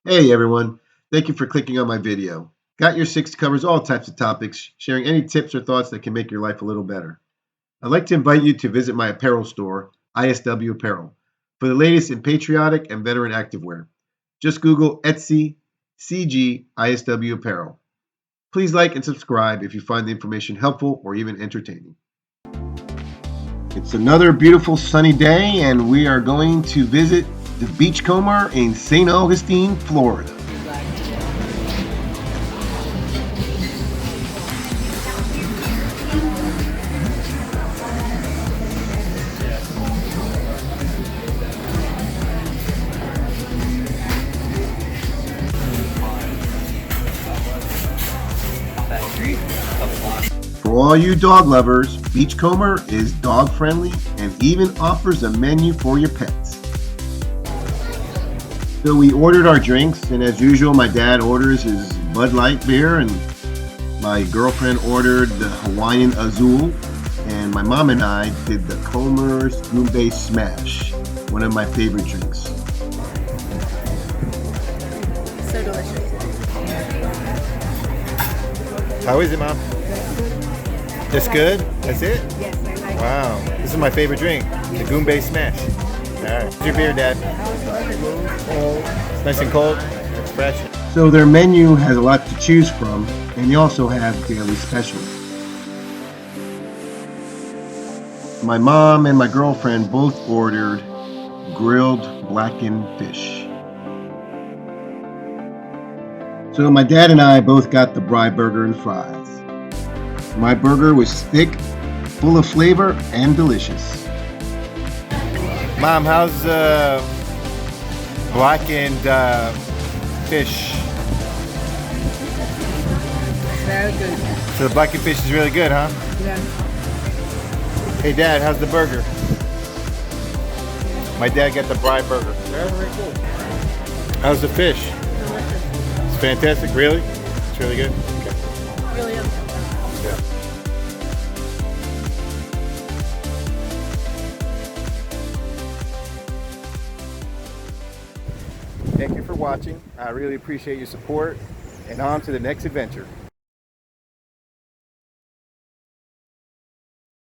Hey everyone, thank you for clicking on my video. Got Your Six covers all types of topics, sharing any tips or thoughts that can make your life a little better. I'd like to invite you to visit my apparel store, ISW Apparel, for the latest in patriotic and veteran activewear. Just Google Etsy CG ISW Apparel. Please like and subscribe if you find the information helpful or even entertaining. It's another beautiful sunny day and we are going to visit the Beachcomer in St. Augustine, Florida. For all you dog lovers, Beachcomer is dog friendly and even offers a menu for your pets. So we ordered our drinks, and as usual my dad orders his Bud Light beer and my girlfriend ordered the Hawaiian Azul, and my mom and I did the Comer's Goombay Smash, one of my favorite drinks. So delicious. How is it, Mom? Just good? That's it? Yes, I like Wow. This is my favorite drink, the Goombay Smash. Alright. What's your beer, Dad? It's nice and cold. It's fresh. So their menu has a lot to choose from, and they also have daily specials. My mom and my girlfriend both ordered grilled blackened fish. So my dad and I both got the Bry burger and fries. My burger was thick, full of flavor, and delicious. Mom, how's blackened fish? very good. So the blackened fish is really good, huh? Yeah. Hey, Dad, how's the burger? My dad got the Bry burger. Very cool. How's the fish? It's fantastic, really? It's really good? Okay. Really is. Yeah. Thank you for watching. I really appreciate your support, and on to the next adventure.